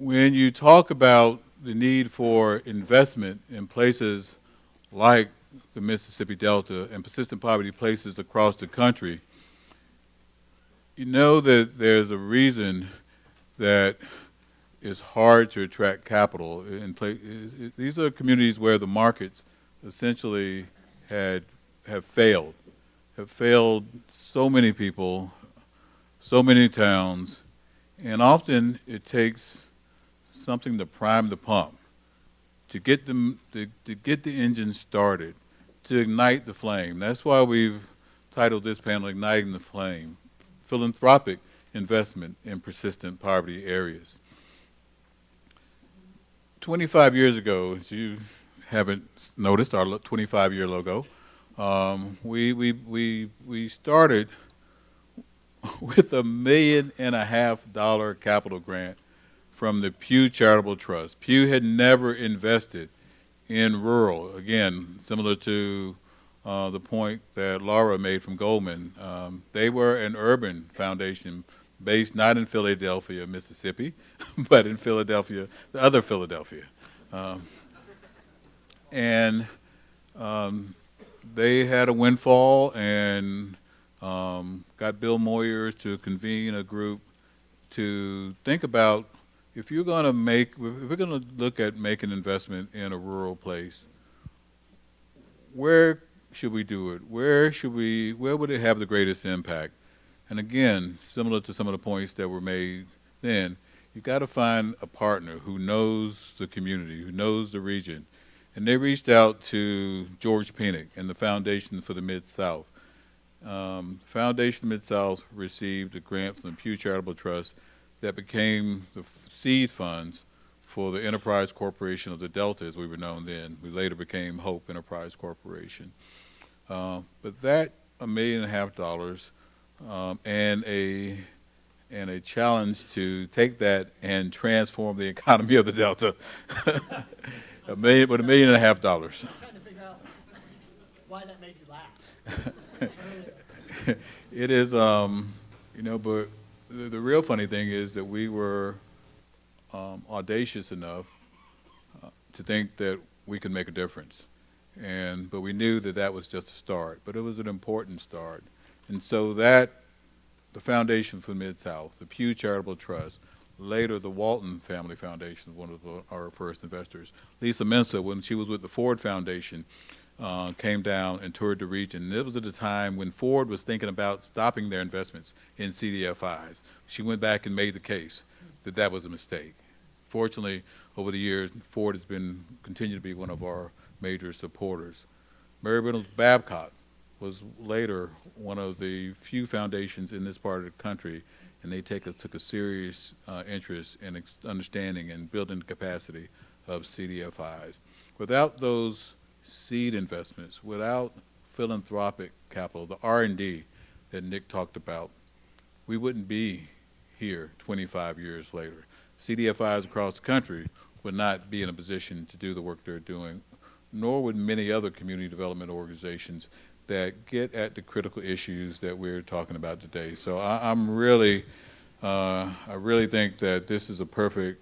when you talk about the need for investment in places like the Mississippi Delta and persistent poverty places across the country, you know that there's a reason that it's hard to attract capital. These are communities where the markets essentially have failed, so many people, so many towns, and often it takes something to prime the pump, to get to get the engine started, to ignite the flame. That's why we've titled this panel "Igniting the Flame: Philanthropic Investment in Persistent Poverty Areas." 25 years ago, as you haven't noticed, our 25-year logo, we started with $1.5 million capital grant from the Pew Charitable Trust. Pew had never invested in rural. Again, similar to the point that Laura made from Goldman, they were an urban foundation based not in Philadelphia, Mississippi, but in Philadelphia, the other Philadelphia. And they had a windfall and got Bill Moyers to convene a group to think about if we're going to look at making investment in a rural place, where should we do it? Where would it have the greatest impact? And again, similar to some of the points that were made then, you've got to find a partner who knows the community, who knows the region. And they reached out to George Penick and the Foundation for the Mid-South. Foundation Mid-South received a grant from the Pew Charitable Trust that became the seed funds for the Enterprise Corporation of the Delta, as we were known then. We later became Hope Enterprise Corporation. But that $1.5 million and a challenge to take that and transform the economy of the Delta. $1.5 million. I'm trying to figure out why that made you laugh. It is, but the real funny thing is that we were audacious enough to think that we could make a difference. But we knew that that was just a start, but it was an important start. And so the Foundation for Mid-South, the Pew Charitable Trust, later the Walton Family Foundation, one of our first investors. Lisa Mensa, when she was with the Ford Foundation, came down and toured the region. And it was at a time when Ford was thinking about stopping their investments in CDFIs. She went back and made the case that that was a mistake. Fortunately, over the years, Ford has continued to be one of our major supporters. Mary Reynolds Babcock was later one of the few foundations in this part of the country, and they took a serious interest in understanding and building the capacity of CDFIs. Without those seed investments, without philanthropic capital, the R&D that Nick talked about, we wouldn't be here 25 years later. CDFIs across the country would not be in a position to do the work they're doing, nor would many other community development organizations that get at the critical issues that we're talking about today. So I really think that this is a perfect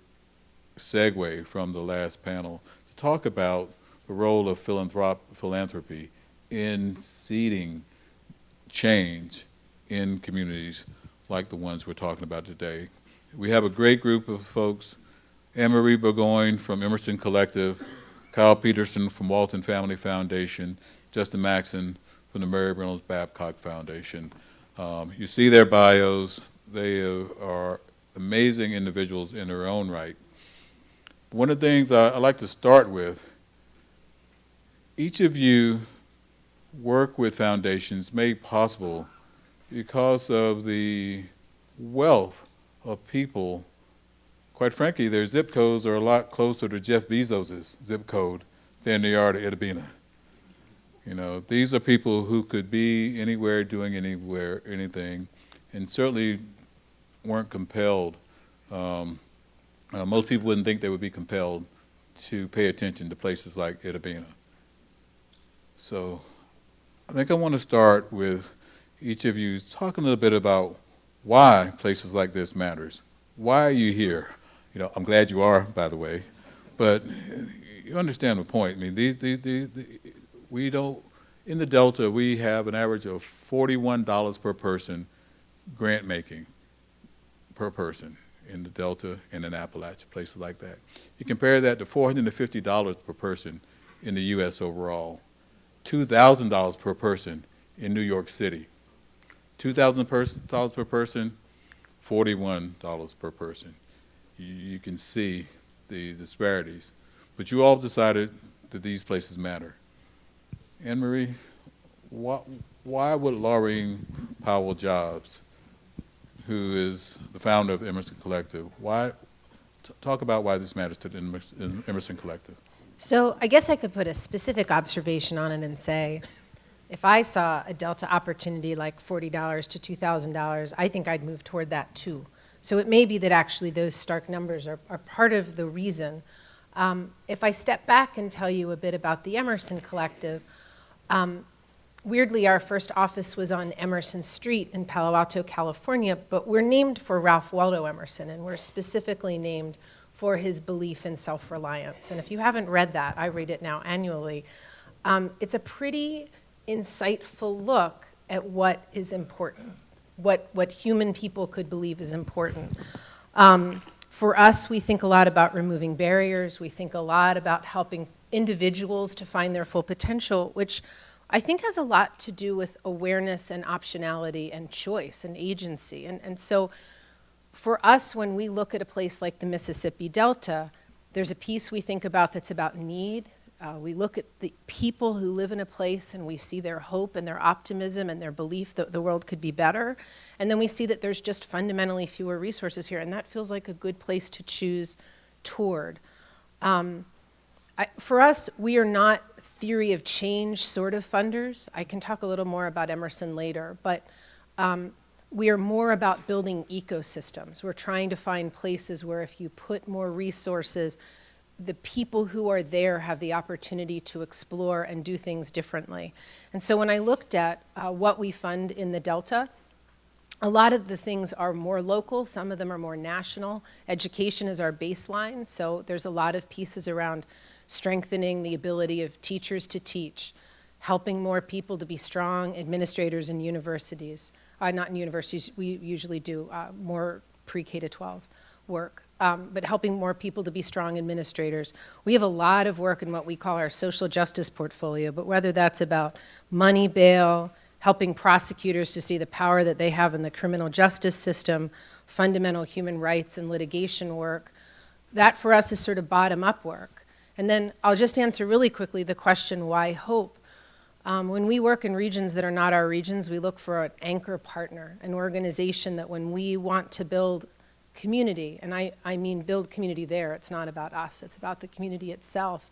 segue from the last panel to talk about the role of philanthropy in seeding change in communities like the ones we're talking about today. We have a great group of folks: Anne-Marie Burgoyne from Emerson Collective, Kyle Peterson from Walton Family Foundation, Justin Maxson from the Mary Reynolds Babcock Foundation. You see their bios. They are amazing individuals in their own right. One of the things I like to start with, each of you work with foundations made possible because of the wealth of people. Quite frankly, their zip codes are a lot closer to Jeff Bezos' zip code than they are to Itta Bena. These are people who could be anywhere, doing anything, and certainly weren't compelled. Most people wouldn't think they would be compelled to pay attention to places like Itta Bena. So I think I want to start with each of you talking a little bit about why places like this matters. Why are you here? I'm glad you are, by the way. But you understand the point. I mean, we don't, in the Delta, we have an average of $41 per person grant making per person in the Delta and in Appalachia, places like that. You compare that to $450 per person in the U.S. overall, $2,000 per person in New York City, $2,000 per person, $41 per person. You can see the disparities. But you all decided that these places matter. Anne Marie, why would Laureen Powell Jobs, who is the founder of Emerson Collective, talk about why this matters to the Emerson Collective? So I guess I could put a specific observation on it and say, if I saw a Delta opportunity like $40 to $2,000, I think I'd move toward that too. So it may be that actually those stark numbers are part of the reason. If I step back and tell you a bit about the Emerson Collective, weirdly, our first office was on Emerson Street in Palo Alto, California, but we're named for Ralph Waldo Emerson, and we're specifically named for his belief in self-reliance. And if you haven't read that, I read it now annually. It's a pretty insightful look at what is important, what human people could believe is important. For us, we think a lot about removing barriers. We think a lot about helping individuals to find their full potential, which I think has a lot to do with awareness and optionality and choice and agency. And so for us, when we look at a place like the Mississippi Delta, there's a piece we think about that's about need. We look at the people who live in a place and we see their hope and their optimism and their belief that the world could be better. And then we see that there's just fundamentally fewer resources here, and that feels like a good place to choose toward. For us, we are not theory of change sort of funders. I can talk a little more about Emerson later, but we are more about building ecosystems. We're trying to find places where if you put more resources, the people who are there have the opportunity to explore and do things differently. And so when I looked at what we fund in the Delta, a lot of the things are more local, some of them are more national. Education is our baseline, so there's a lot of pieces around strengthening the ability of teachers to teach, helping more people to be strong administrators in universities. Not in universities, we usually do more pre-K to 12 work. But helping more people to be strong administrators. We have a lot of work in what we call our social justice portfolio, but whether that's about money bail, helping prosecutors to see the power that they have in the criminal justice system, fundamental human rights and litigation work, that for us is sort of bottom-up work. And then I'll just answer really quickly the question, why hope? When we work in regions that are not our regions, we look for an anchor partner, an organization that when we want to build community, and I mean build community there, it's not about us, it's about the community itself.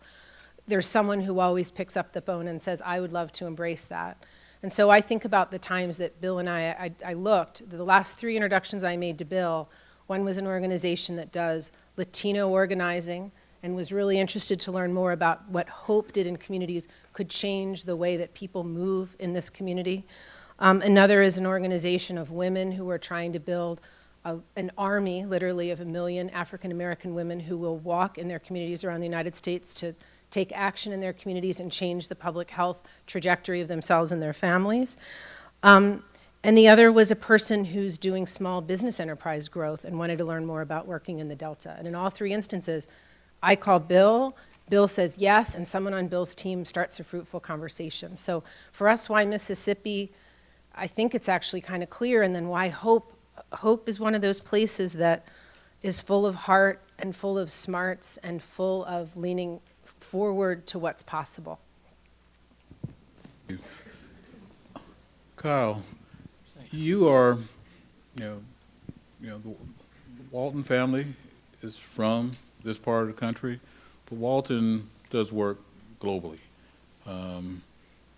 There's someone who always picks up the phone and says, I would love to embrace that. And so I think about the times that Bill and I looked, the last 3 introductions I made to Bill, one was an organization that does Latino organizing and was really interested to learn more about what hope did in communities could change the way that people move in this community. Another is an organization of women who are trying to build an army, literally, of 1 million African-American women who will walk in their communities around the United States to take action in their communities and change the public health trajectory of themselves and their families. And the other was a person who's doing small business enterprise growth and wanted to learn more about working in the Delta. And in all 3 instances, I call Bill, Bill says yes, and someone on Bill's team starts a fruitful conversation. So for us, why Mississippi? I think it's actually kind of clear, and then why hope? Hope is one of those places that is full of heart and full of smarts and full of leaning forward to what's possible. Kyle, you are, the Walton family is from this part of the country, but Walton does work globally.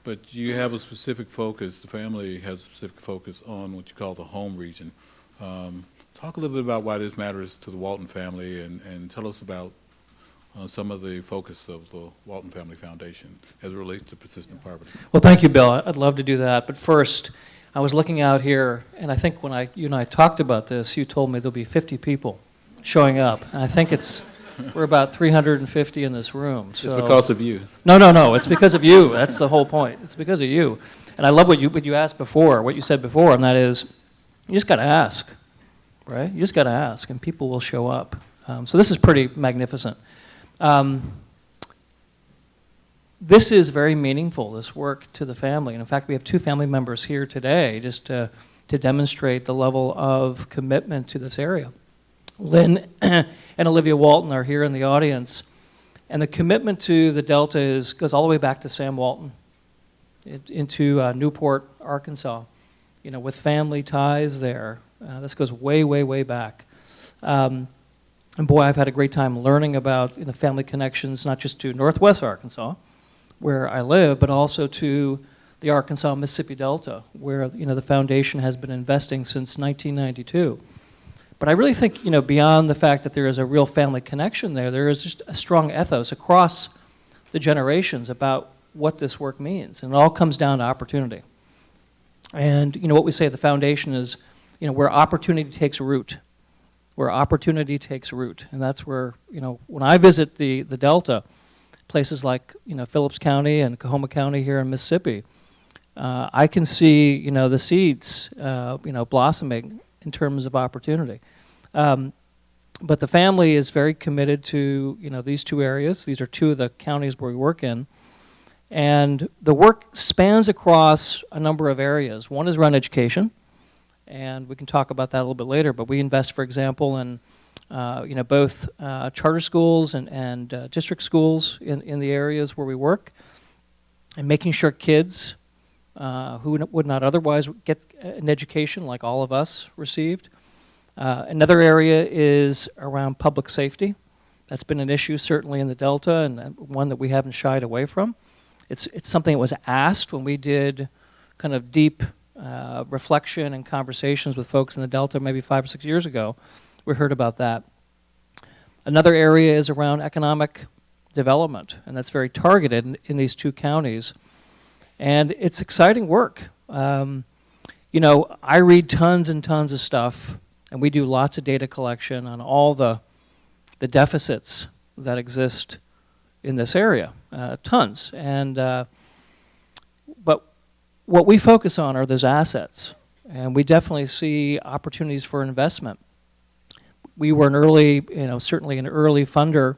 But you have a specific focus, the family has a specific focus on what you call the home region. Talk a little bit about why this matters to the Walton family and tell us about some of the focus of the Walton Family Foundation as it relates to persistent poverty. Well, thank you, Bill. I'd love to do that. But first, I was looking out here, and I think when you and I talked about this, you told me there'll be 50 people showing up. And I think we're about 350 in this room. It's So. because of you. No. It's because of you. That's the whole point. It's because of you. And I love what you asked before, what you said before, and that is, you just got to ask, right? You just got to ask, and people will show up. So this is pretty magnificent. This is very meaningful, this work to the family. And in fact, we have 2 family members here today just to demonstrate the level of commitment to this area. Lynn and Olivia Walton are here in the audience. And the commitment to the Delta goes all the way back to Sam Walton into Newport, Arkansas, with family ties there. This goes way, way, way back. And boy, I've had a great time learning about family connections, not just to Northwest Arkansas, where I live, but also to the Arkansas-Mississippi Delta, where the foundation has been investing since 1992. But I really think beyond the fact that there is a real family connection there is just a strong ethos across the generations about what this work means, and it all comes down to opportunity. And what we say at the foundation is where opportunity takes root. Where opportunity takes root, and that's where when I visit the Delta, places like Phillips County and Coahoma County here in Mississippi, I can see the seeds blossoming in terms of opportunity. But the family is very committed to these 2 areas. These are 2 of the counties where we work in, and the work spans across a number of areas. One is around education, and we can talk about that a little bit later. But we invest, for example, in both charter schools and district schools in the areas where we work, and making sure kids who would not otherwise get an education like all of us received. Another area is around public safety. That's been an issue certainly in the Delta, and one that we haven't shied away from. It's something that was asked when we did kind of deep reflection and conversations with folks in the Delta maybe 5 or 6 years ago. We heard about that. Another area is around economic development, and that's very targeted in these 2 counties. And it's exciting work. I read tons and tons of stuff, and we do lots of data collection on all the deficits that exist in this area, tons. And but what we focus on are those assets, and we definitely see opportunities for investment. We were certainly an early funder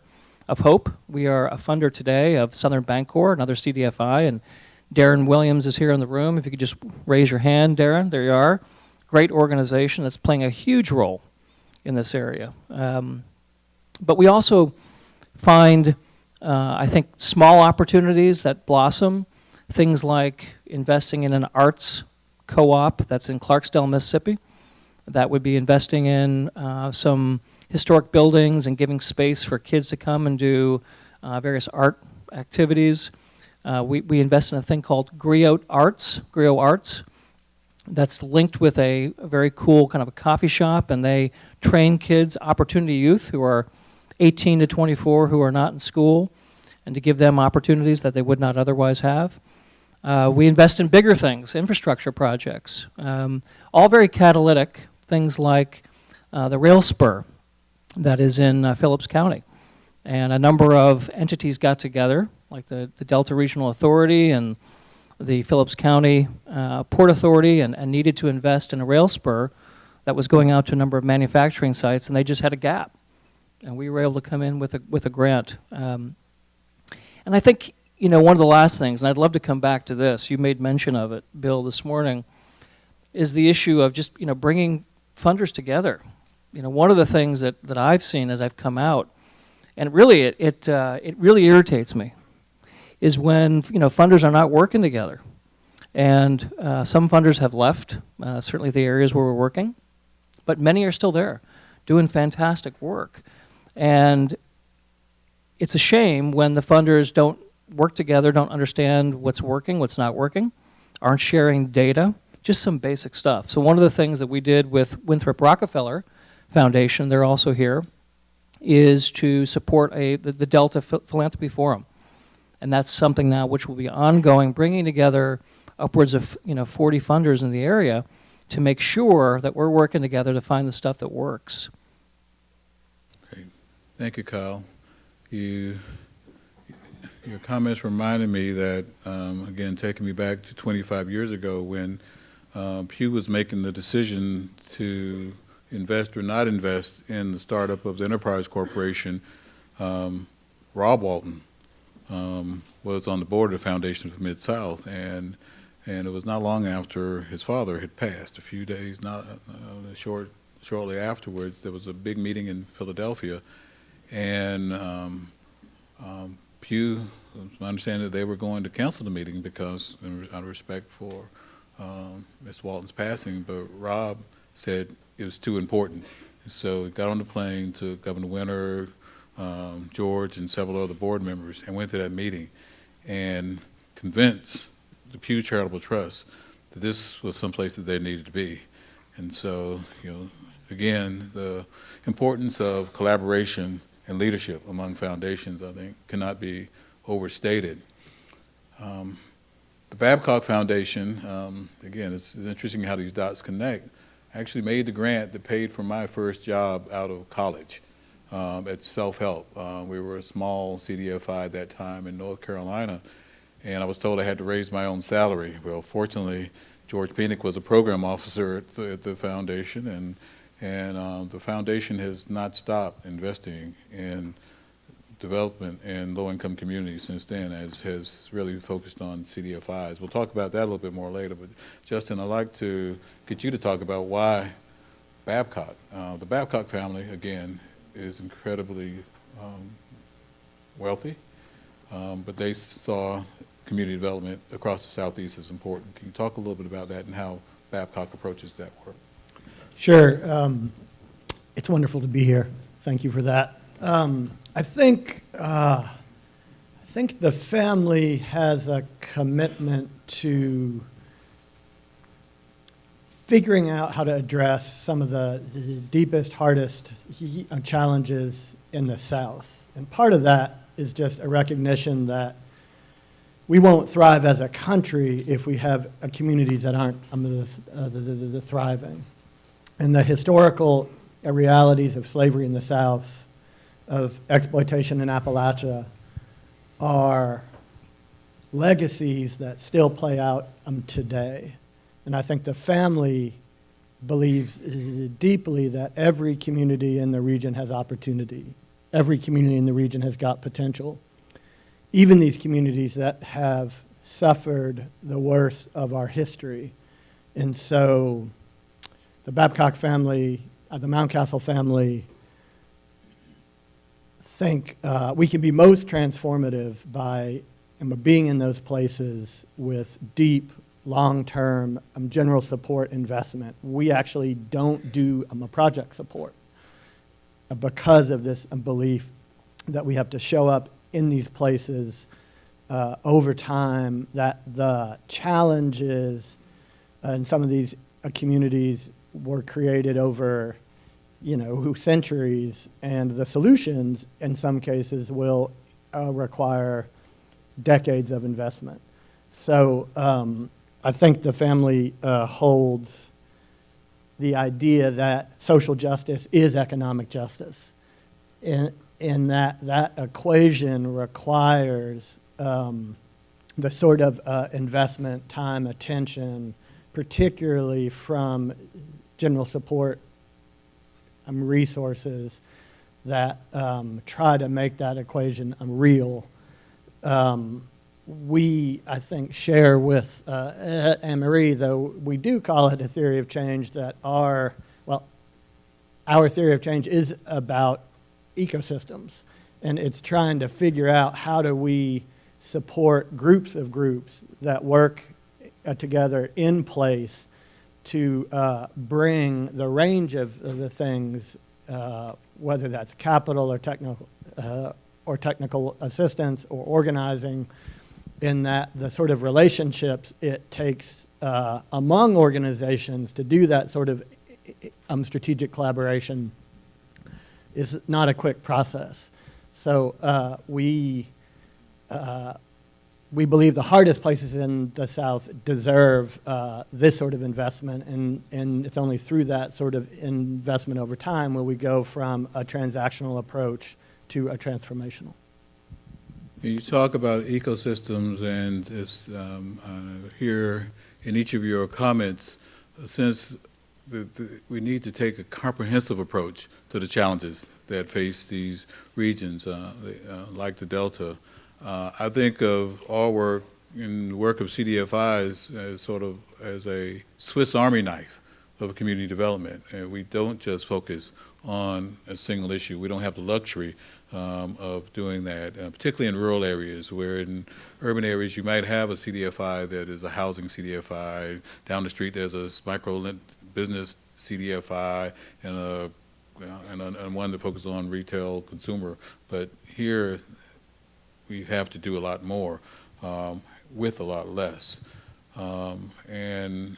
of Hope. We are a funder today of Southern Bancorp, another CDFI, and Darren Williams is here in the room. If you could just raise your hand, Darren, there you are. Great organization that's playing a huge role in this area. But we also find, I think, small opportunities that blossom, things like investing in an arts co-op that's in Clarksdale, Mississippi. That would be investing in some historic buildings and giving space for kids to come and do various art activities. We invest in a thing called Griot Arts. That's linked with a very cool kind of a coffee shop, and they train kids, opportunity youth who are 18 to 24 who are not in school, and to give them opportunities that they would not otherwise have. We invest in bigger things, infrastructure projects, all very catalytic, things like the rail spur that is in Phillips County. And a number of entities got together, like the Delta Regional Authority and the Phillips County Port Authority, and needed to invest in a rail spur that was going out to a number of manufacturing sites, and they just had a gap. And we were able to come in with a grant. And I think, one of the last things, and I'd love to come back to this, you made mention of it, Bill, this morning, is the issue of just, bringing funders together. One of the things that I've seen as I've come out, and really it really irritates me, is when funders are not working together. And some funders have left, certainly the areas where we're working, but many are still there, doing fantastic work. And it's a shame when the funders don't work together, don't understand what's working, what's not working, aren't sharing data, just some basic stuff. So one of the things that we did with Winthrop Rockefeller Foundation, they're also here, is to support the Delta Philanthropy Forum. And that's something now which will be ongoing, bringing together upwards of 40 funders in the area to make sure that we're working together to find the stuff that works. Thank you, Kyle. Your comments reminded me that, again, taking me back to 25 years ago when Pew was making the decision to invest or not invest in the startup of the Enterprise Corporation. Rob Walton was on the board of the Foundation for Mid-South, and it was not long after his father had passed. A few days, shortly afterwards, there was a big meeting in Philadelphia, and Pew, I understand that they were going to cancel the meeting because, out of respect for Ms. Walton's passing, but Rob said it was too important. So he got on the plane to Governor Winter, George, and several other board members, and went to that meeting and convinced the Pew Charitable Trust that this was someplace that they needed to be. And so, again, the importance of collaboration and leadership among foundations, I think, cannot be overstated. The Babcock Foundation, again, it's interesting how these dots connect, actually made the grant that paid for my first job out of college at Self-Help. We were a small CDFI at that time in North Carolina, and I was told I had to raise my own salary. Well, fortunately, George Penick was a program officer at the foundation, and the foundation has not stopped investing in development in low-income communities since then, as has really focused on CDFIs. We'll talk about that a little bit more later, but Justin, I'd like to get you to talk about why Babcock. The Babcock family, again, is incredibly wealthy, but they saw community development across the Southeast as important. Can you talk a little bit about that and how Babcock approaches that work? Sure. It's wonderful to be here. Thank you for that. I think the family has a commitment to figuring out how to address some of the deepest, hardest challenges in the South. And part of that is just a recognition that we won't thrive as a country if we have communities that aren't thriving. And the historical realities of slavery in the South, of exploitation in Appalachia, are legacies that still play out today. And I think the family believes deeply that every community in the region has opportunity. Every community in the region has got potential. Even these communities that have suffered the worst of our history. And so the Babcock family, the Mountcastle family, think we can be most transformative by being in those places with deep, long-term general support investment. We actually don't do project support because of this belief that we have to show up in these places over time, that the challenges in some of these communities were created over centuries, and the solutions in some cases will require decades of investment. So I think the family holds the idea that social justice is economic justice, in that equation requires the sort of investment, time, attention, particularly from general support resources that try to make that equation real. We, I think, share with Anne-Marie, though we do call it a theory of change, that our theory of change is about ecosystems. And it's trying to figure out how do we support groups of groups that work together in place to bring the range of the things, whether that's capital or technical assistance or organizing, in that the sort of relationships it takes among organizations to do that sort of strategic collaboration is not a quick process. So we believe the hardest places in the South deserve this sort of investment, and it's only through that sort of investment over time will we go from a transactional approach to a transformational. You talk about ecosystems, and it's here in each of your comments, since we need to take a comprehensive approach to the challenges that face these regions, like the Delta. I think of our work in the work of CDFI as sort of as a Swiss Army knife of community development. And we don't just focus on a single issue. We don't have the luxury of doing that, particularly in rural areas, where in urban areas you might have a CDFI that is a housing CDFI. Down the street there's a micro business CDFI and one that focuses on retail consumer. But here we have to do a lot more with a lot less. And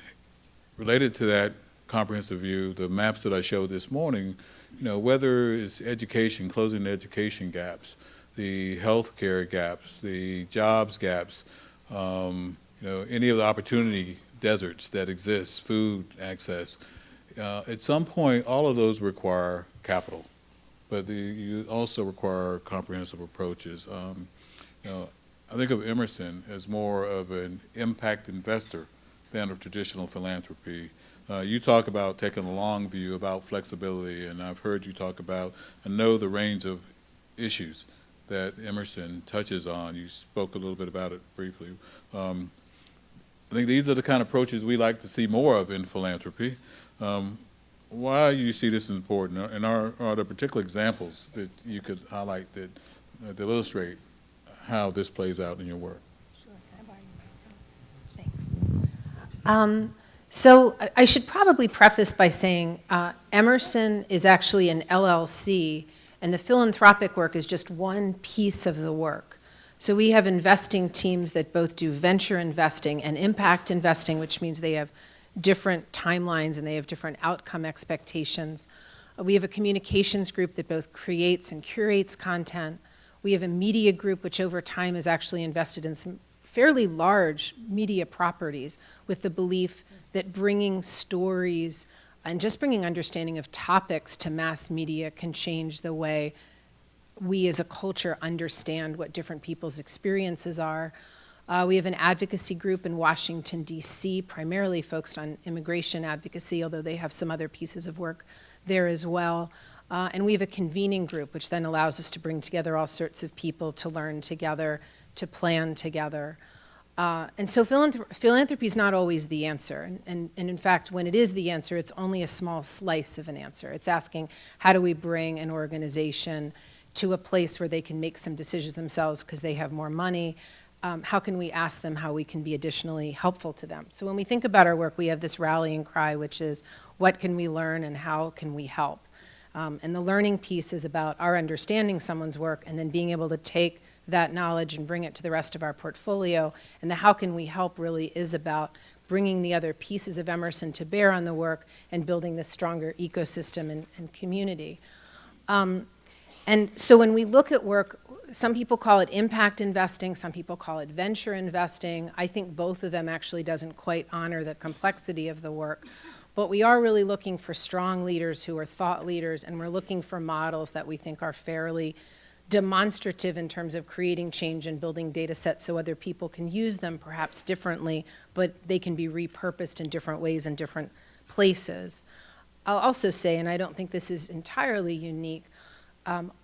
related to that comprehensive view, the maps that I showed this morning, whether it's education, closing the education gaps, the healthcare gaps, the jobs gaps, any of the opportunity deserts that exist, food access, at some point all of those require capital, but you also require comprehensive approaches. I think of Emerson as more of an impact investor than a traditional philanthropy. You talk about taking a long view, about flexibility, and I've heard you talk about and know the range of issues that Emerson touches on. You spoke a little bit about it briefly. I think these are the kind of approaches we like to see more of in philanthropy. Why do you see this as important, and are there particular examples that you could highlight that illustrate how this plays out in your work? Sure. Can I borrow your microphone? Thanks. So I should probably preface by saying Emerson is actually an LLC, and the philanthropic work is just one piece of the work. So we have investing teams that both do venture investing and impact investing, which means they have different timelines and they have different outcome expectations. We have a communications group that both creates and curates content. We have a media group which over time has actually invested in some fairly large media properties with the belief that bringing stories and just bringing understanding of topics to mass media can change the way we as a culture understand what different people's experiences are. We have an advocacy group in Washington, D.C., primarily focused on immigration advocacy, although they have some other pieces of work there as well. And we have a convening group, which then allows us to bring together all sorts of people to learn together, to plan together. And so philanthropy is not always the answer. And in fact, when it is the answer, it's only a small slice of an answer. It's asking, how do we bring an organization to a place where they can make some decisions themselves because they have more money? How can we ask them how we can be additionally helpful to them? So when we think about our work, we have this rallying cry, which is, what can we learn and how can we help? And the learning piece is about our understanding someone's work and then being able to take that knowledge and bring it to the rest of our portfolio. And the how can we help really is about bringing the other pieces of Emerson to bear on the work and building this stronger ecosystem and community. And so when we look at work, some people call it impact investing, some people call it venture investing. I think both of them actually doesn't quite honor the complexity of the work. But we are really looking for strong leaders who are thought leaders, and we're looking for models that we think are fairly demonstrative in terms of creating change and building data sets so other people can use them perhaps differently, but they can be repurposed in different ways in different places. I'll also say, and I don't think this is entirely unique,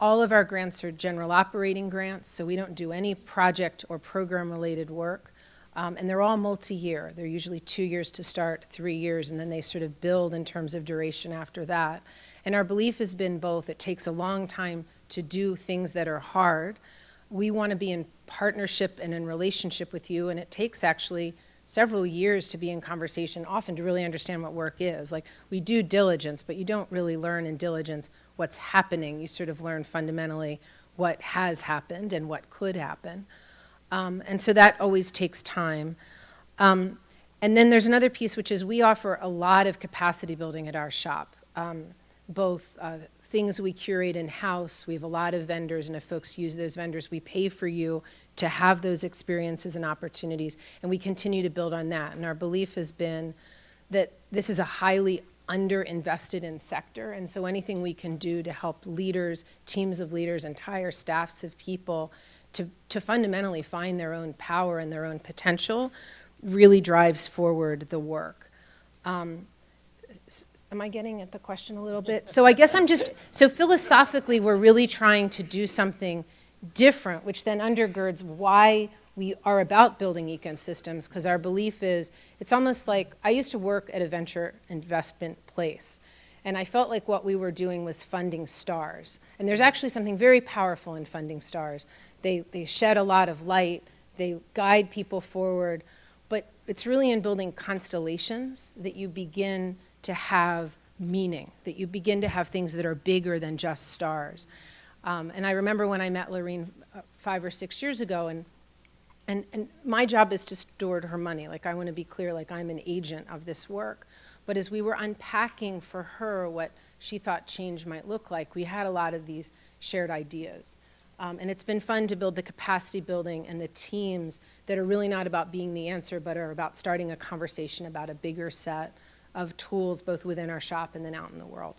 all of our grants are general operating grants, so we don't do any project or program-related work. And they're all multi-year. They're usually 2 years to start, 3 years, and then they sort of build in terms of duration after that. And our belief has been both, it takes a long time to do things that are hard. We want to be in partnership and in relationship with you, and it takes actually several years to be in conversation, often to really understand what work is. Like, we do diligence, but you don't really learn in diligence what's happening. You sort of learn fundamentally what has happened and what could happen. And so that always takes time. And then there's another piece, which is we offer a lot of capacity building at our shop, both things we curate in-house. We have a lot of vendors, and if folks use those vendors, we pay for you to have those experiences and opportunities, and we continue to build on that. And our belief has been that this is a highly underinvested in sector. And so anything we can do to help leaders, teams of leaders, entire staffs of people to fundamentally find their own power and their own potential really drives forward the work. Am I getting at the question a little bit? So I guess so philosophically, we're really trying to do something different, which then undergirds why we are about building ecosystems, because our belief is, it's almost like, I used to work at a venture investment place, and I felt like what we were doing was funding stars. And there's actually something very powerful in funding stars. They shed a lot of light, they guide people forward, but it's really in building constellations that you begin to have meaning, that you begin to have things that are bigger than just stars. And I remember when I met Lorene 5 or 6 years ago, and my job is to steward her money. Like, I want to be clear, like, I'm an agent of this work. But as we were unpacking for her what she thought change might look like, we had a lot of these shared ideas. And it's been fun to build the capacity building and the teams that are really not about being the answer, but are about starting a conversation about a bigger set of tools, both within our shop and then out in the world.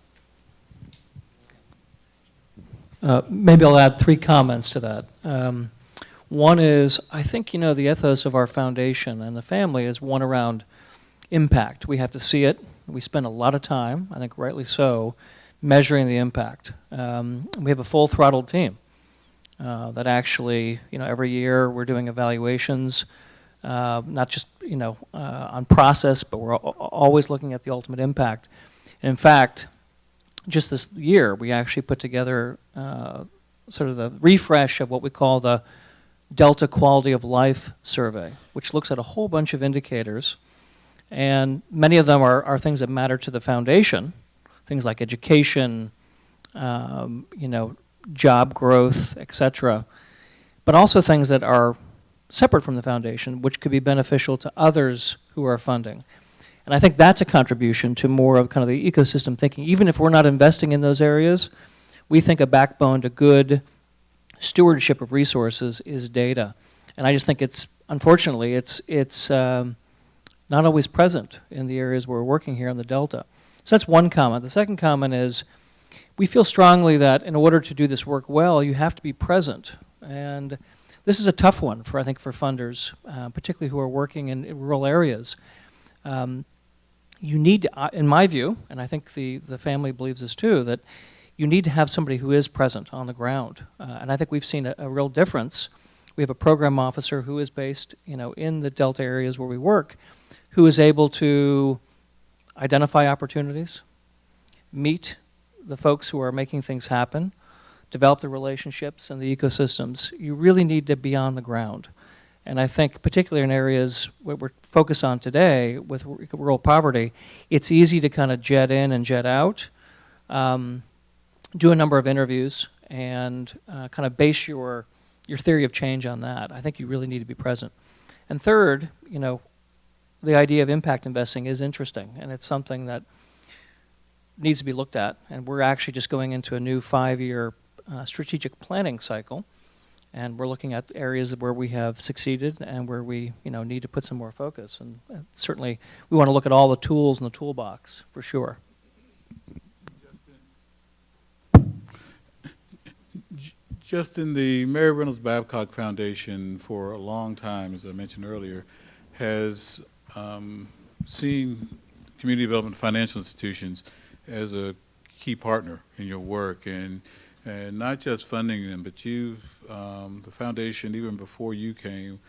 Maybe I'll add 3 comments to that. One is, I think, the ethos of our foundation and the family is one around impact. We have to see it. We spend a lot of time, I think rightly so, measuring the impact. We have a full throttled team that actually, every year we're doing evaluations, not just, on process, but we're always looking at the ultimate impact. And in fact, just this year, we actually put together sort of the refresh of what we call the Delta Quality of Life Survey, which looks at a whole bunch of indicators, and many of them are things that matter to the foundation, things like education, job growth, etc., but also things that are separate from the foundation, which could be beneficial to others who are funding. And I think that's a contribution to more of kind of the ecosystem thinking. Even if we're not investing in those areas, we think a backbone to good stewardship of resources is data. And I just think unfortunately, it's not always present in the areas where we're working here in the Delta. So that's one comment. The second comment is, we feel strongly that in order to do this work well, you have to be present. And this is a tough one I think for funders, particularly who are working in rural areas. You need, in my view, and I think the family believes this too, that you need to have somebody who is present on the ground. And I think we've seen a real difference. We have a program officer who is based, in the Delta areas where we work, who is able to identify opportunities, meet the folks who are making things happen, develop the relationships and the ecosystems. You really need to be on the ground. And I think particularly in areas where we're focused on today with rural poverty, it's easy to kind of jet in and jet out, do a number of interviews, and kind of base your theory of change on that. I think you really need to be present. And third, the idea of impact investing is interesting, and it's something that needs to be looked at. And we're actually just going into a new 5-year strategic planning cycle, and we're looking at areas where we have succeeded and where we need to put some more focus. And certainly we want to look at all the tools in the toolbox for sure. Justin, the Mary Reynolds Babcock Foundation for a long time, as I mentioned earlier, has seen community development financial institutions as a key partner in your work, and not just funding them, but you've, the foundation, even before you came,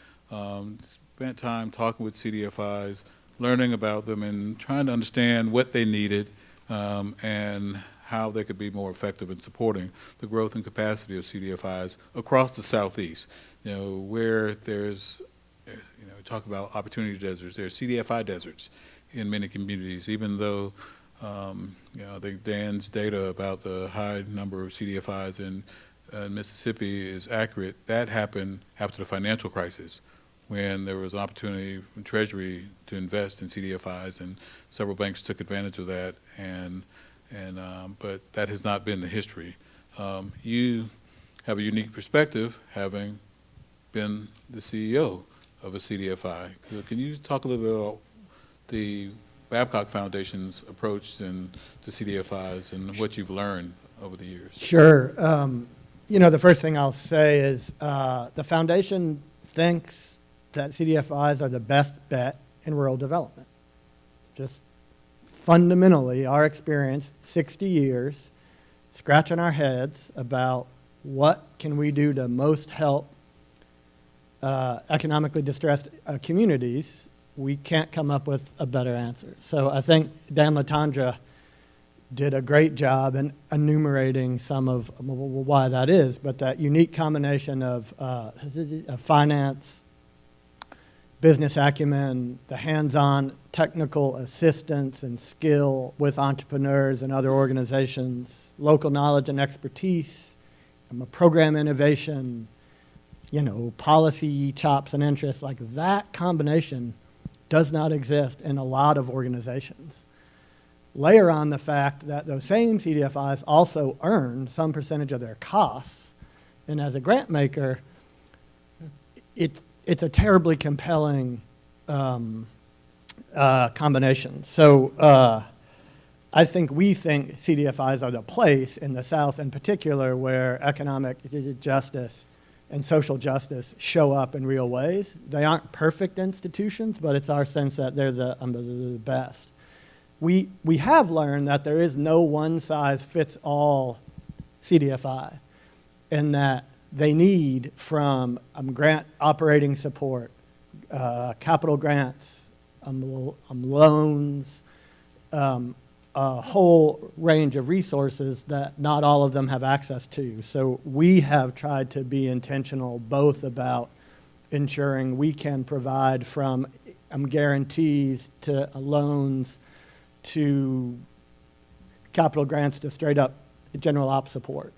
spent time talking with CDFIs, learning about them, and trying to understand what they needed and how they could be more effective in supporting the growth and capacity of CDFIs across the Southeast. Where there's, talk about opportunity deserts, there's CDFI deserts in many communities, even though I think Dan's data about the high number of CDFIs in Mississippi is accurate. That happened after the financial crisis, when there was an opportunity from Treasury to invest in CDFIs, and several banks took advantage of that. But that has not been the history. You have a unique perspective, having been the CEO of a CDFI. So can you talk a little bit about the Babcock Foundation's approach and to CDFIs and what you've learned over the years. Sure. You know, the first thing I'll say is the foundation thinks that CDFIs are the best bet in rural development. Just fundamentally, our experience, 60 years, scratching our heads about what can we do to most help economically distressed communities, we can't come up with a better answer. So I think Dan Latondra did a great job in enumerating some of why that is, but that unique combination of finance, business acumen, the hands-on technical assistance and skill with entrepreneurs and other organizations, local knowledge and expertise, program innovation, you know, policy chops and interests, like that combination does not exist in a lot of organizations. Layer on the fact that those same CDFIs also earn some percentage of their costs, and as a grant maker, it's a terribly compelling combination. So I think we think CDFIs are the place in the South in particular where economic justice and social justice show up in real ways. They aren't perfect institutions, but it's our sense that they're the best. We have learned that there is no one-size-fits-all CDFI, and that they need from grant operating support, capital grants, loans, a whole range of resources that not all of them have access to. So we have tried to be intentional both about ensuring we can provide from guarantees to loans to capital grants to straight up general op support.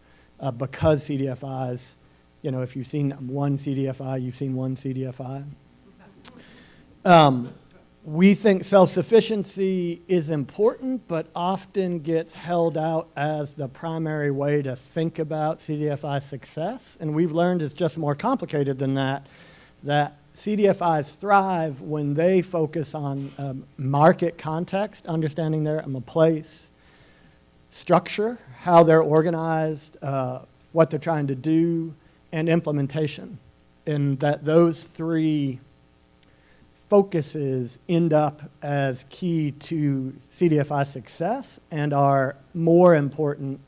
Because CDFIs, you know, if you've seen one CDFI, you've seen one CDFI. We think self-sufficiency is important, but often gets held out as the primary way to think about CDFI success. And we've learned it's just more complicated than that, that CDFIs thrive when they focus on market context, understanding their place, structure, how they're organized, what they're trying to do, and implementation. And that those three focuses end up as key to CDFI success and are more important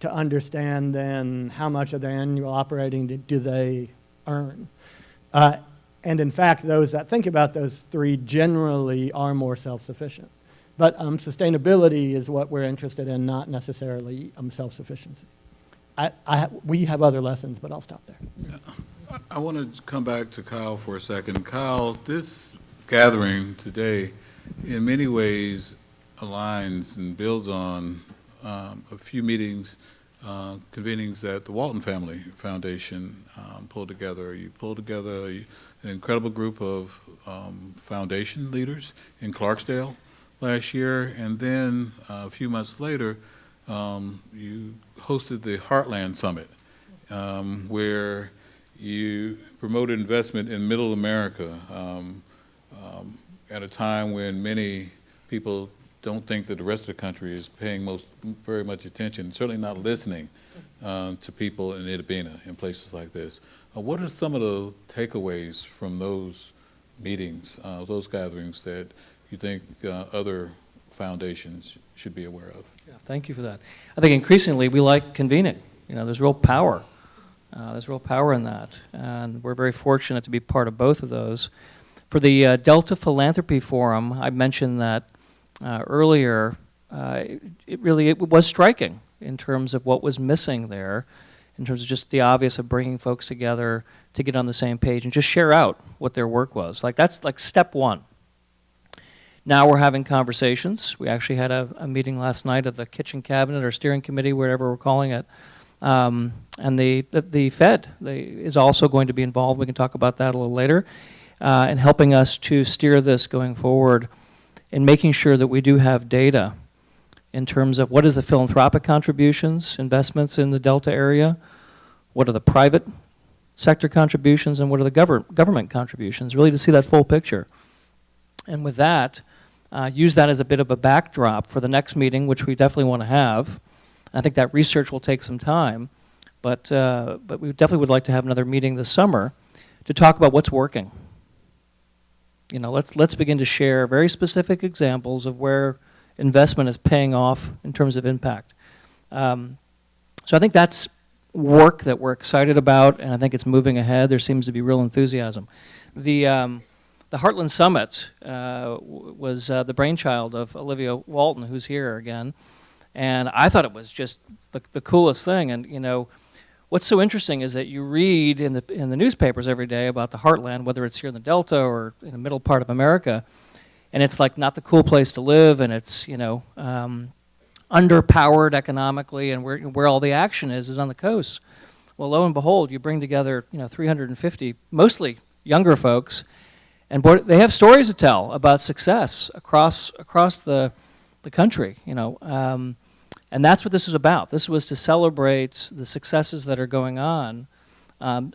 to understand than how much of their annual operating do they earn. And in fact, those that think about those three generally are more self-sufficient. But sustainability is what we're interested in, not necessarily self-sufficiency. We have other lessons, but I'll stop there. Yeah. I want to come back to Kyle for a second. Kyle, this gathering today in many ways aligns and builds on a few meetings, convenings that the Walton Family Foundation pulled together. You pulled together an incredible group of foundation leaders in Clarksdale last year, and then a few months later, you hosted the Heartland Summit, where you promoted investment in Middle America at a time when many people don't think that the rest of the country is paying very much attention, certainly not listening to people in Itabena and places like this. What are some of the takeaways from those meetings, those gatherings that you think other foundations should be aware of? Yeah, thank you for that. I think increasingly we like convening. You know, there's real power. There's real power in that, and we're very fortunate to be part of both of those. For the Delta Philanthropy Forum, I mentioned that earlier. It was striking in terms of what was missing there, in terms of just the obvious of bringing folks together to get on the same page and just share out what their work was. Like that's like step one. Now we're having conversations. We actually had a meeting last night of the kitchen cabinet or steering committee, whatever we're calling it. And the Fed is also going to be involved. We can talk about that a little later, in helping us to steer this going forward and making sure that we do have data in terms of what is the philanthropic contributions, investments in the Delta area, what are the private sector contributions, and what are the government contributions, really to see that full picture. And with that, use that as a bit of a backdrop for the next meeting, which we definitely want to have. I think that research will take some time, but we definitely would like to have another meeting this summer to talk about what's working. Let's begin to share very specific examples of where investment is paying off in terms of impact. So I think that's work that we're excited about, and I think it's moving ahead. There seems to be real enthusiasm. The Heartland Summit was the brainchild of Olivia Walton, who's here again, and I thought it was just the coolest thing. And what's so interesting is that you read in the newspapers every day about the Heartland, whether it's here in the Delta or in the middle part of America, and it's like not the cool place to live, and it's underpowered economically, and where all the action is on the coast. Well, lo and behold, you bring together 350 mostly younger folks, and boy, they have stories to tell about success across the country. And that's what this is about. This was to celebrate the successes that are going on,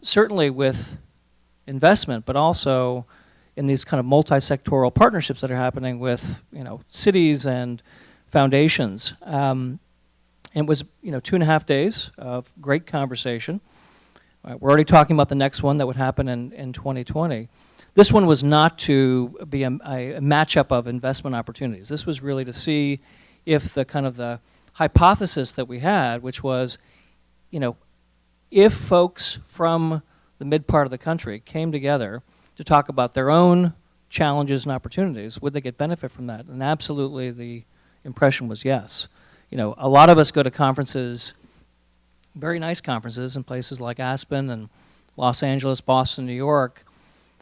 certainly with investment, but also in these kind of multi-sectoral partnerships that are happening with cities and foundations. It was 2.5 days of great conversation. We're already talking about the next one that would happen in 2020. This one was not to be a matchup of investment opportunities. This was really to see if the hypothesis that we had, which was, if folks from the mid part of the country came together to talk about their own challenges and opportunities, would they get benefit from that? And absolutely the impression was yes. A lot of us go to conferences, very nice conferences in places like Aspen and Los Angeles, Boston, New York,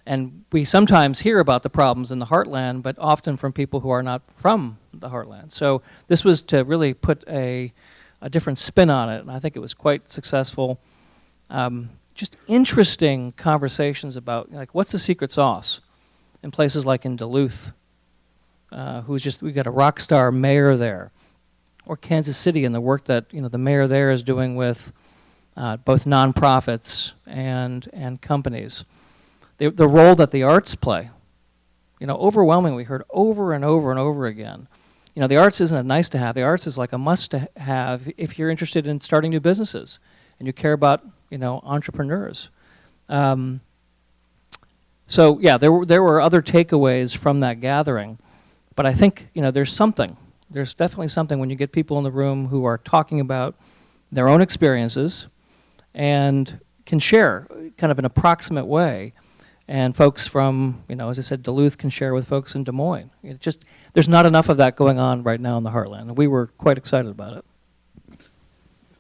and we sometimes hear about the problems in the Heartland, but often from people who are not from the Heartland. So this was to really put a different spin on it, and I think it was quite successful. Just interesting conversations about what's the secret sauce in places like in Duluth, we got a rock star mayor there, or Kansas City, and the work that the mayor there is doing with both nonprofits and companies. The role that the arts play, overwhelmingly, we heard over and over and over again. The arts isn't a nice to have. The arts is like a must to have if you're interested in starting new businesses and you care about entrepreneurs. So yeah, there were other takeaways from that gathering, but I think there's definitely something when you get people in the room who are talking about their own experiences and can share kind of an approximate way. And folks from, as I said, Duluth can share with folks in Des Moines. There's not enough of that going on right now in the Heartland, and we were quite excited about it.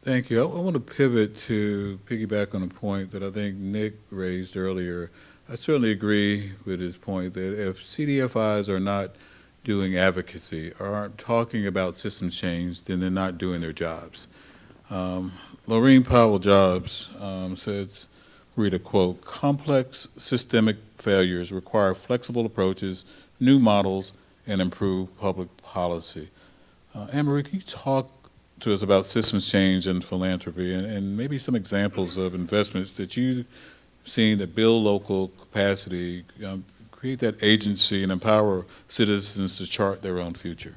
Thank you. I want to pivot to piggyback on a point that I think Nick raised earlier. I certainly agree with his point that if CDFIs are not doing advocacy or aren't talking about systems change, then they're not doing their jobs. Laureen Powell-Jobs says, read a quote, "Complex systemic failures require flexible approaches, new models, and improved public policy." Anne-Marie, can you talk to us about systems change and philanthropy and maybe some examples of investments that you've seen that build local capacity, create that agency, and empower citizens to chart their own future?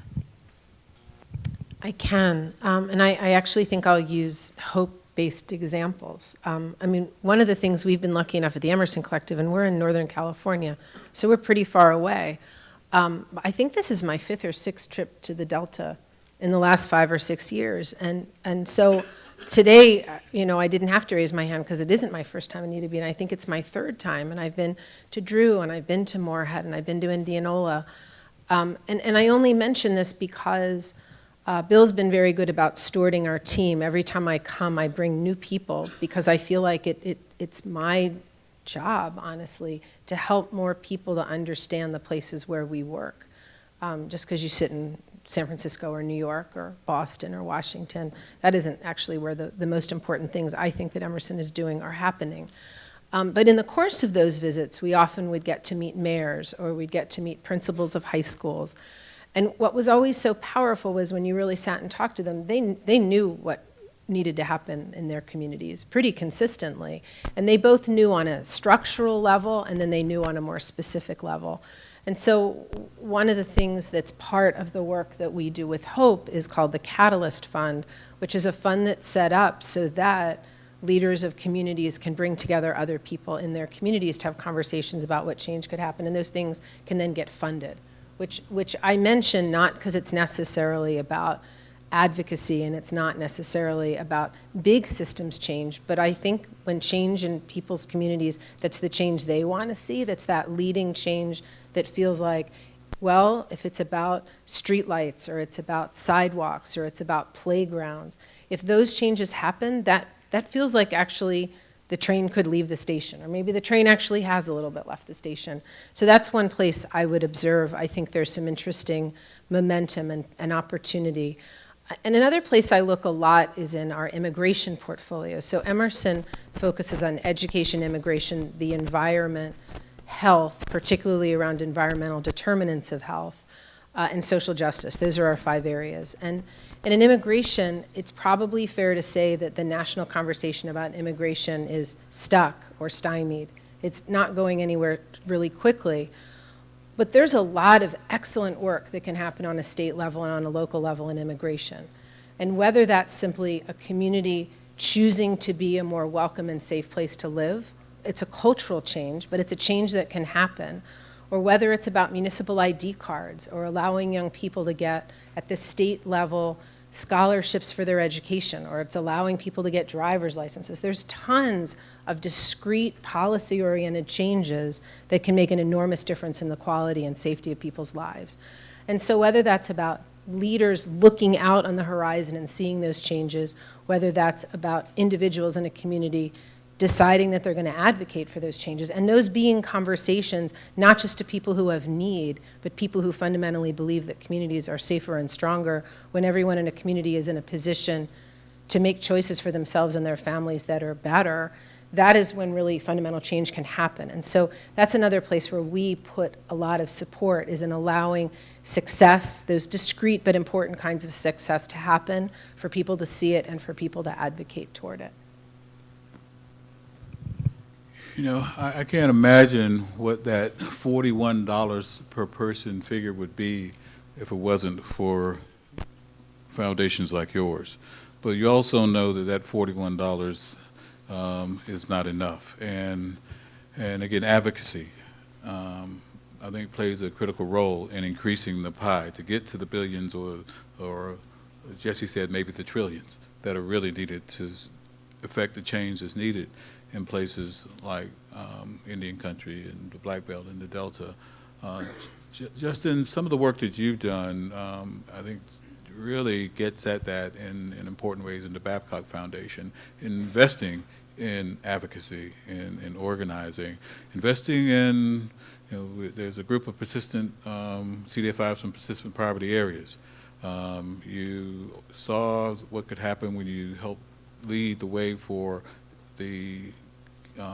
I can, and I actually think I'll use hope-based examples. One of the things we've been lucky enough at the Emerson Collective, and we're in Northern California, so we're pretty far away. I think this is my 5th or 6th trip to the Delta in the last 5 or 6 years, and so today, I didn't have to raise my hand because it isn't my first time in Utah, and I think it's my 3rd time, and I've been to Drew, and I've been to Moorhead, and I've been to Indianola, and I only mention this because Bill's been very good about stewarding our team. Every time I come, I bring new people because I feel like it's my job, honestly, to help more people to understand the places where we work. Just because you sit in San Francisco or New York or Boston or Washington, that isn't actually where the most important things I think that Emerson is doing are happening. But in the course of those visits, we often would get to meet mayors or we'd get to meet principals of high schools. And what was always so powerful was when you really sat and talked to them, they knew what needed to happen in their communities pretty consistently. And they both knew on a structural level, and then they knew on a more specific level. And so one of the things that's part of the work that we do with Hope is called the Catalyst Fund, which is a fund that's set up so that leaders of communities can bring together other people in their communities to have conversations about what change could happen, and those things can then get funded, which I mention not because it's necessarily about advocacy and it's not necessarily about big systems change, but I think when change in people's communities, that's the change they want to see, that's that leading change that feels like, well, if it's about streetlights or it's about sidewalks or it's about playgrounds, if those changes happen, that feels like actually the train could leave the station, or maybe the train actually has a little bit left the station. So that's one place I would observe. I think there's some interesting momentum and opportunity. And another place I look a lot is in our immigration portfolio. So Emerson focuses on education, immigration, the environment, health, particularly around environmental determinants of health, and social justice. Those are our 5 areas. And in immigration, it's probably fair to say that the national conversation about immigration is stuck or stymied. It's not going anywhere really quickly. But there's a lot of excellent work that can happen on a state level and on a local level in immigration. And whether that's simply a community choosing to be a more welcome and safe place to live, it's a cultural change, but it's a change that can happen. Or whether it's about municipal ID cards or allowing young people to get, at the state level, scholarships for their education, or it's allowing people to get driver's licenses. There's tons of discrete policy-oriented changes that can make an enormous difference in the quality and safety of people's lives. And so whether that's about leaders looking out on the horizon and seeing those changes, whether that's about individuals in a community deciding that they're going to advocate for those changes, and those being conversations not just to people who have need, but people who fundamentally believe that communities are safer and stronger when everyone in a community is in a position to make choices for themselves and their families that are better. That is when really fundamental change can happen. And so that's another place where we put a lot of support, is in allowing success, those discrete but important kinds of success, to happen, for people to see it and for people to advocate toward it. You know, I can't imagine what that $41 per person figure would be if it wasn't for foundations like yours. But you also know that that $41 is not enough. And again, advocacy, I think, plays a critical role in increasing the pie to get to the billions, or Jesse said, maybe the trillions that are really needed to affect the change that's needed in places like Indian country and the Black Belt and the Delta. Just in some of the work that you've done, I think really gets at that in important ways in the Babcock Foundation, investing in advocacy, in organizing, investing in, you know, there's a group of persistent CDFIs from persistent poverty areas. You saw what could happen when you helped lead the way for the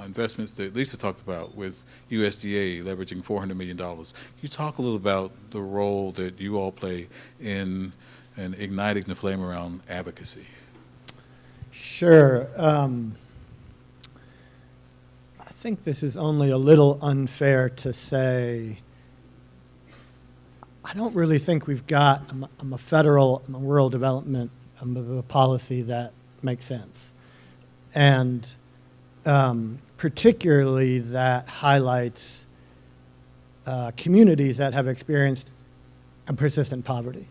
investments that Lisa talked about with USDA leveraging $400 million. Can you talk a little about the role that you all play in igniting the flame around advocacy? Sure. I think this is only a little unfair to say, I don't really think we've got a federal rural development policy that makes sense. And particularly that highlights communities that have experienced a persistent poverty.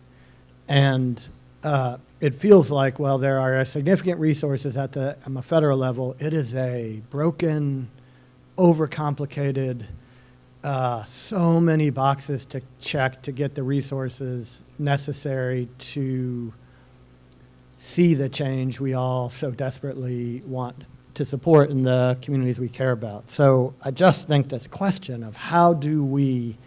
And it feels like, well, there are significant resources at the federal level. It is a broken, overcomplicated, so many boxes to check to get the resources necessary to see the change we all so desperately want to support in the communities we care about. So I just think this question of how do we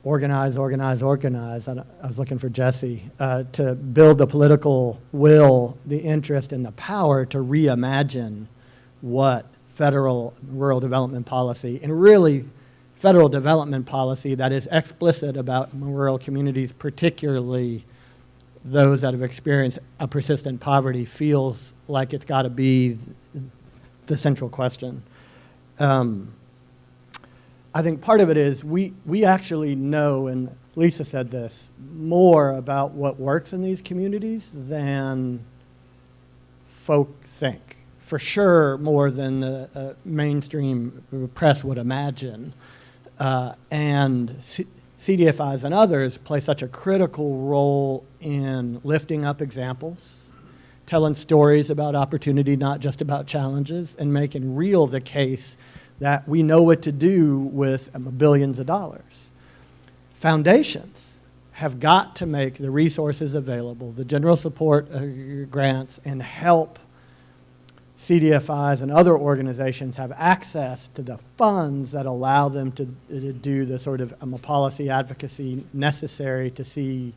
organize, I was looking for Jesse, to build the political will, the interest, and the power to reimagine what federal rural development policy, and really federal development policy that is explicit about rural communities, particularly those that have experienced a persistent poverty, feels like it's got to be the central question. I think part of it is we actually know, and Lisa said this, more about what works in these communities than folk think. For sure, more than the mainstream press would imagine. And CDFIs and others play such a critical role in lifting up examples, telling stories about opportunity, not just about challenges, and making real the case that we know what to do with billions of dollars. Foundations have got to make the resources available, the general support grants, and help CDFIs and other organizations have access to the funds that allow them to do the sort of policy advocacy necessary to see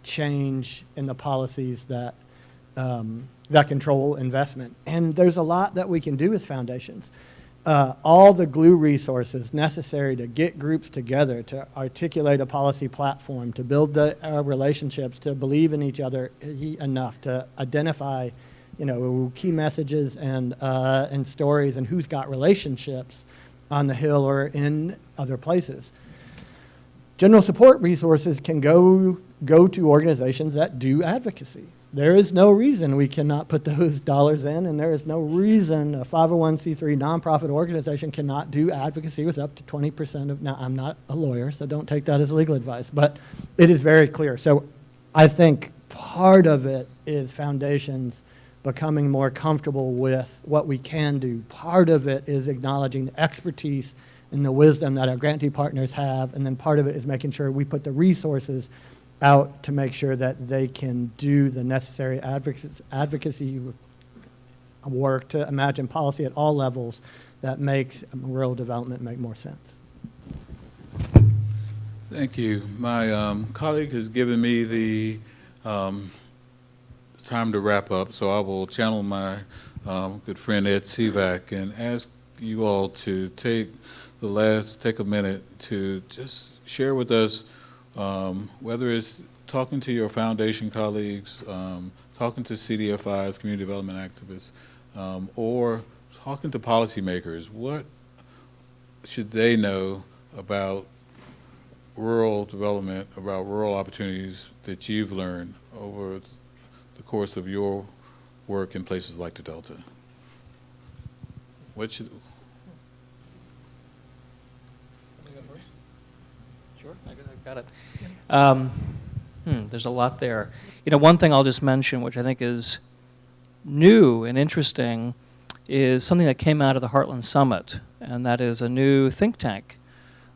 change in the policies that that control investment. And there's a lot that we can do as foundations. All the glue resources necessary to get groups together, to articulate a policy platform, to build the relationships, to believe in each other enough, to identify key messages and stories and who's got relationships on the Hill or in other places. General support resources can go to organizations that do advocacy. There is no reason we cannot put those dollars in, and there is no reason a 501c3 nonprofit organization cannot do advocacy with up to 20% of, now I'm not a lawyer, so don't take that as legal advice, but it is very clear. So I think part of it is foundations becoming more comfortable with what we can do. Part of it is acknowledging the expertise and the wisdom that our grantee partners have, and then part of it is making sure we put the resources out to make sure that they can do the necessary advocacy work to imagine policy at all levels that makes rural development make more sense. Thank you. My colleague has given me the time to wrap up, so I will channel my good friend Ed Sivak and ask you all to take a minute to just share with us whether it's talking to your foundation colleagues, talking to CDFIs, community development activists, or talking to policymakers. What should they know about rural development, about rural opportunities that you've learned over the course of your work in places like the Delta? What should... Sure, I got it. There's a lot there. One thing I'll just mention, which I think is new and interesting, is something that came out of the Heartland Summit, and that is a new think tank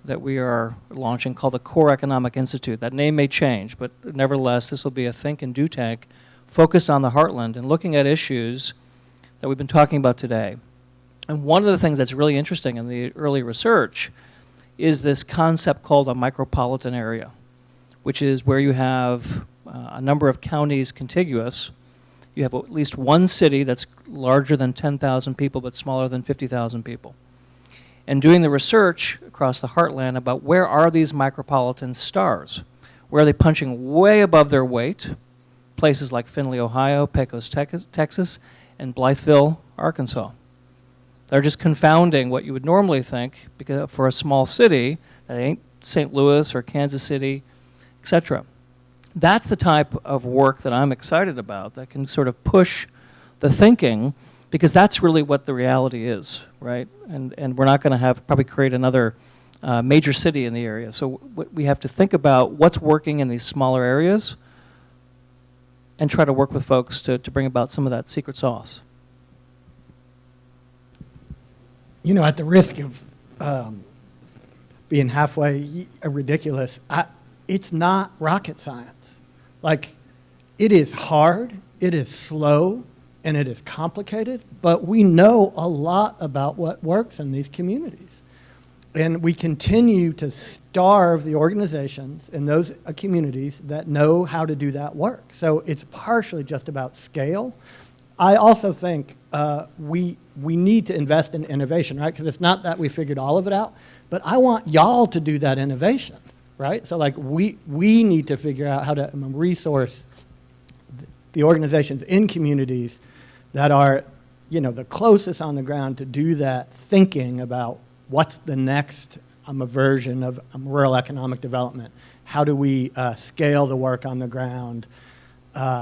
that we are launching called the Core Economic Institute. That name may change, but nevertheless, this will be a think and do tank focused on the Heartland and looking at issues that we've been talking about today. And one of the things that's really interesting in the early research is this concept called a micropolitan area, which is where you have a number of counties contiguous. You have at least one city that's larger than 10,000 people but smaller than 50,000 people. And doing the research across the Heartland about where are these micropolitan stars? Where are they punching way above their weight? Places like Findlay, Ohio, Pecos, Texas, and Blytheville, Arkansas. They're just confounding what you would normally think because for a small city that ain't St. Louis or Kansas City, etc. That's the type of work that I'm excited about that can sort of push the thinking, because that's really what the reality is, right? And we're not going to probably create another major city in the area. So we have to think about what's working in these smaller areas and try to work with folks to bring about some of that secret sauce. At the risk of being halfway ridiculous, it's not rocket science. Like, it is hard, it is slow, and it is complicated, but we know a lot about what works in these communities. And we continue to starve the organizations in those communities that know how to do that work. So it's partially just about scale. I also think we need to invest in innovation, right? Because it's not that we figured all of it out, but I want y'all to do that innovation, right? So like we need to figure out how to resource the organizations in communities that are, the closest on the ground to do that thinking about what's the next I'm a version of rural economic development. How do we scale the work on the ground?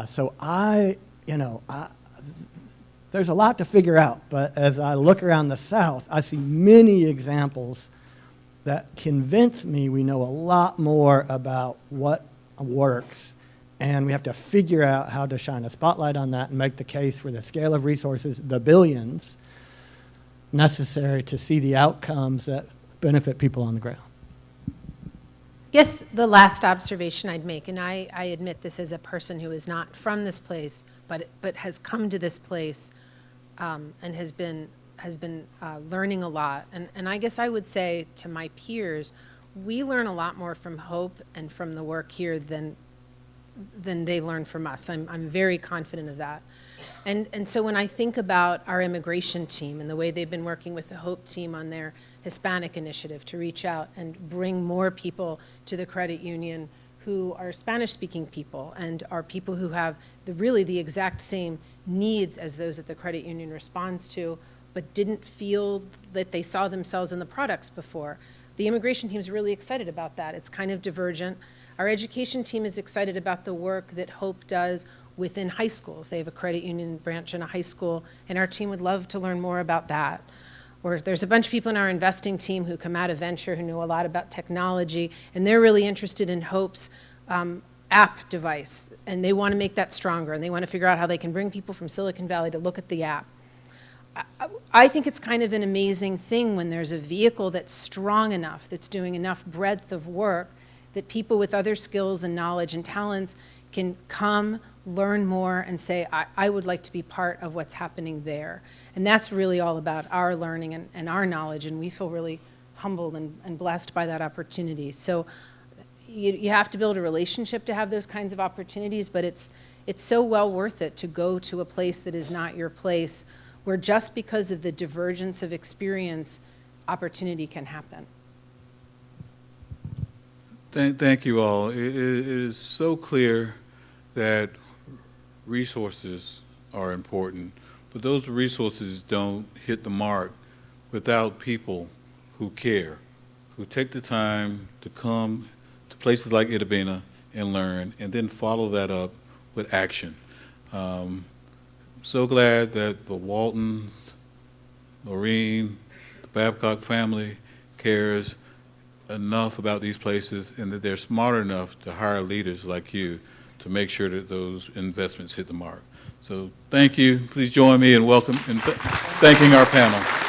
So there's a lot to figure out, but as I look around the South, I see many examples that convince me we know a lot more about what works, and we have to figure out how to shine a spotlight on that and make the case for the scale of resources, the billions, necessary to see the outcomes that benefit people on the ground. Yes, the last observation I'd make, and I admit this as a person who is not from this place, but has come to this place and has been learning a lot. And I guess I would say to my peers, we learn a lot more from Hope and from the work here than they learn from us. I'm very confident of that. And so when I think about our immigration team and the way they've been working with the Hope team on their Hispanic initiative to reach out and bring more people to the credit union who are Spanish-speaking people and are people who have really the exact same needs as those that the credit union responds to, but didn't feel that they saw themselves in the products before. The immigration team is really excited about that. It's kind of divergent. Our education team is excited about the work that Hope does within high schools. They have a credit union branch in a high school, and our team would love to learn more about that. Or there's a bunch of people in our investing team who come out of venture who know a lot about technology, and they're really interested in Hope's app device, and they want to make that stronger, and they want to figure out how they can bring people from Silicon Valley to look at the app. I think it's kind of an amazing thing when there's a vehicle that's strong enough, that's doing enough breadth of work, that people with other skills and knowledge and talents can come, learn more, and say, I would like to be part of what's happening there. And that's really all about our learning and our knowledge, and we feel really humbled and blessed by that opportunity. So you have to build a relationship to have those kinds of opportunities, but it's so well worth it to go to a place that is not your place, where just because of the divergence of experience, opportunity can happen. Thank you all. It is so clear that resources are important, but those resources don't hit the mark without people who care, who take the time to come to places like Itabena and learn, and then follow that up with action. So glad that the Waltons, Laureen, the Babcock family cares enough about these places, and that they're smart enough to hire leaders like you to make sure that those investments hit the mark. So thank you. Please join me in welcome and thanking our panel.